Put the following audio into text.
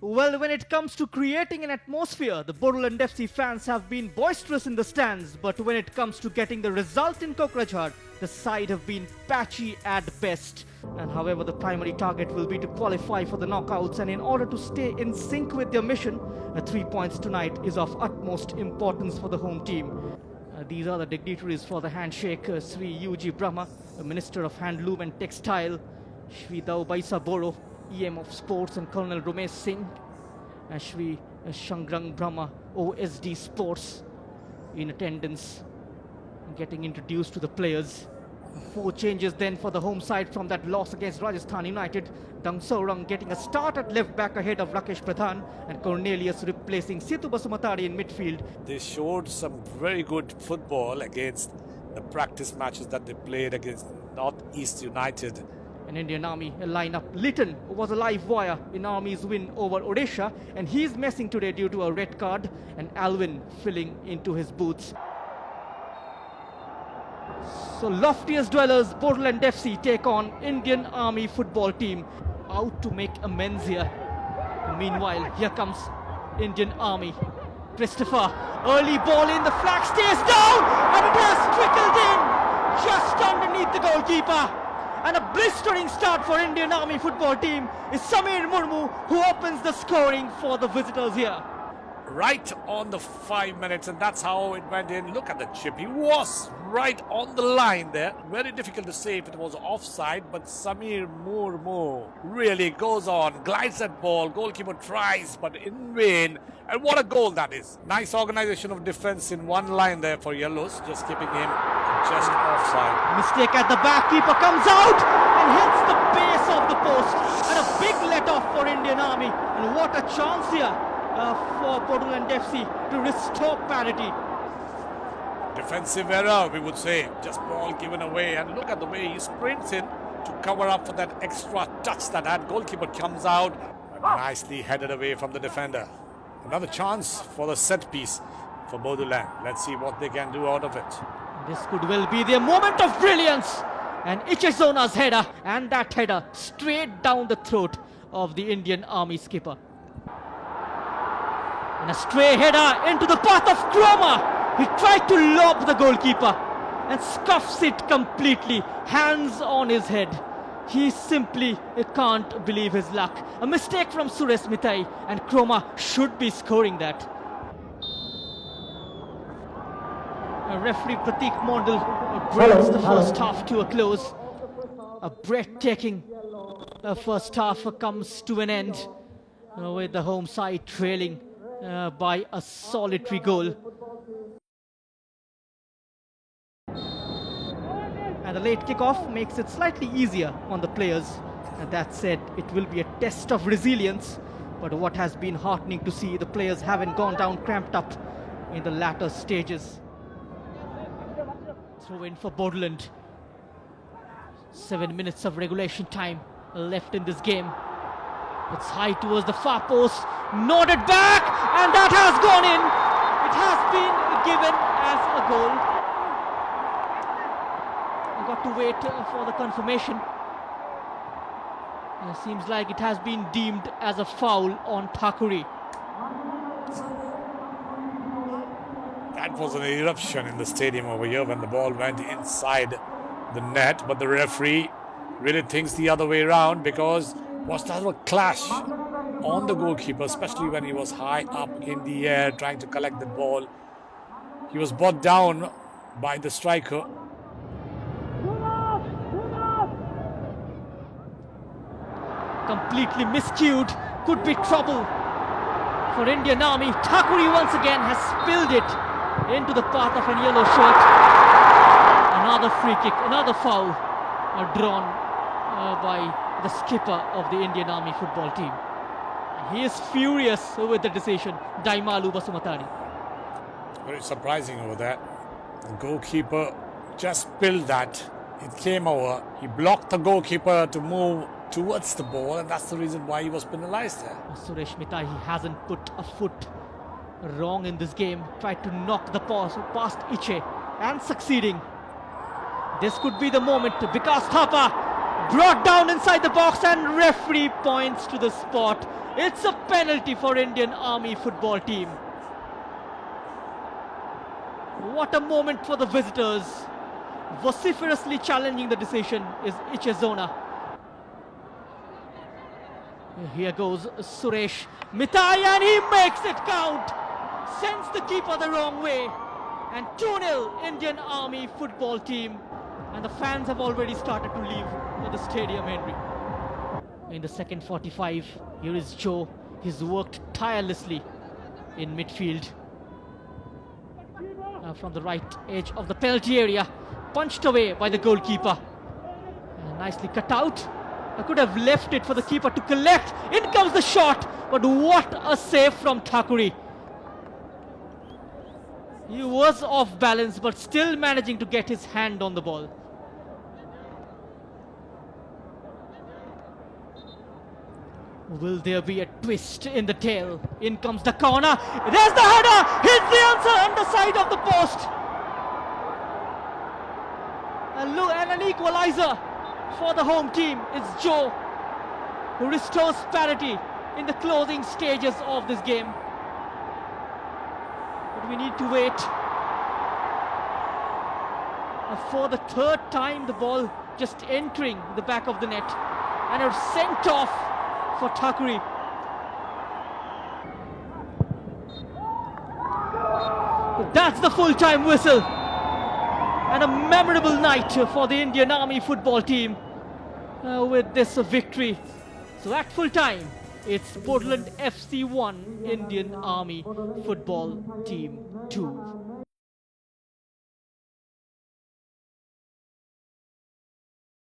Well, when it comes to creating an atmosphere, the Bodoland FC fans have been boisterous in the stands, but when it comes to getting the result in Kokrajhar, the side have been patchy at best. And however, the primary target will be to qualify for the knockouts, and in order to stay in sync with their mission, 3 points tonight is of utmost importance for the home team. These are the dignitaries for the handshake: Sri U.G. Brahma, the Minister of Handloom and Textile; Shri Daubaisa Boro, EM of Sports, and Colonel Romesh Singh; Shri Shangrang Brahma, OSD Sports, in attendance, getting introduced to the players. 4 changes then for the home side from that loss against Rajasthan United. Dang Saurang getting a start at left back ahead of Rakesh Pradhan, and Cornelius replacing Setu Basumatari in midfield. They showed some very good football against the practice matches that they played against Northeast United. An Indian Army lineup. Litton was a live wire in Army's win over Odisha, and he's missing today due to a red card, and Alvin filling into his boots. So loftiest dwellers Bodoland FC take on Indian Army football team, out to make amends here. Meanwhile, here comes Indian Army. Christopher, early ball in, the flag stays down, and it has trickled in just underneath the goalkeeper. And a blistering start for Indian Army football team is Samir Murmu, who opens the scoring for the visitors here. Right on the 5 minutes, and that's how it went in. Look at the chip. He was right on the line there. Very difficult to say if it was offside, but Samir Murmu really goes on, glides that ball. Goalkeeper tries, but in vain. And what a goal that is. Nice organization of defense in one line there for Yellows, just keeping him just offside. Mistake at the back, keeper comes out and hits the base of the post. And a big let-off for Indian Army. And what a chance here for Bodoland FC to restore parity. Defensive error, we would say. Just ball given away. And look at the way he sprints in to cover up for that extra touch that had. Goalkeeper comes out and nicely headed away from the defender. Another chance for the set piece for Bodoland. Let's see what they can do out of it. This could well be their moment of brilliance. And Ichizona's header, and that header straight down the throat of the Indian Army skipper. And a stray header into the path of Kroma. He tried to lob the goalkeeper and scuffs it completely, hands on his head. He simply can't believe his luck. A mistake from Suresh Mithai, and Kroma should be scoring that. Referee Pratik Mondal brings the first half to a close. A breathtaking first half comes to an end with the home side trailing by a solitary goal. And the late kickoff makes it slightly easier on the players. And that said, it will be a test of resilience. But what has been heartening to see, the players haven't gone down cramped up in the latter stages. Throw in for Bodoland. 7 minutes of regulation time left in this game. It's high towards the far post, nodded back, and that has gone in. It has been given as a goal. We got to wait for the confirmation. It seems like it has been deemed as a foul on Thakuri. That was an eruption in the stadium over here when the ball went inside the net, but the referee really thinks the other way around, because was that a clash on the goalkeeper, especially when he was high up in the air trying to collect the ball. He was brought down by the striker. Completely miscued, could be trouble for Indian Army. Thakuri once again has spilled it into the path of an yellow shirt. Another free kick, another foul drawn by the skipper of the Indian Army football team. And he is furious with the decision, Daimalu Basumatari. Very surprising over that. The goalkeeper just spilled that. It came over. He blocked the goalkeeper to move towards the ball, and that's the reason why he was penalized there. Suresh Mithai, he hasn't put a foot wrong in this game. Tried to knock the pass past Iche and succeeding. This could be the moment. Vikas Thapa Brought down inside the box and referee points to the spot. It's a penalty for Indian Army football team. What a moment for the visitors. Vociferously challenging the decision is Ichezona. Here goes Suresh Mitai and he makes it count. Sends the keeper the wrong way. And 2-0 Indian Army football team. And the fans have already started to leave the stadium, Henry. In the second 45, here is Joe. He's worked tirelessly in midfield. From the right edge of the penalty area, punched away by the goalkeeper. Nicely cut out. I could have left it for the keeper to collect. In comes the shot, but what a save from Thakuri. He was off balance, but still managing to get his hand on the ball. Will there be a twist in the tale? In comes the corner. There's the header. Hits the answer underside of the post. And look, and an equalizer for the home team. It's Joe who restores parity in the closing stages of this game. But we need to wait. And for the third time, the ball just entering the back of the net. And it's sent off for Thakuri. That's the full-time whistle. And a memorable night for the Indian Army football team with this victory. So at full-time, it's Bodoland FC 1, Indian Army football team 2.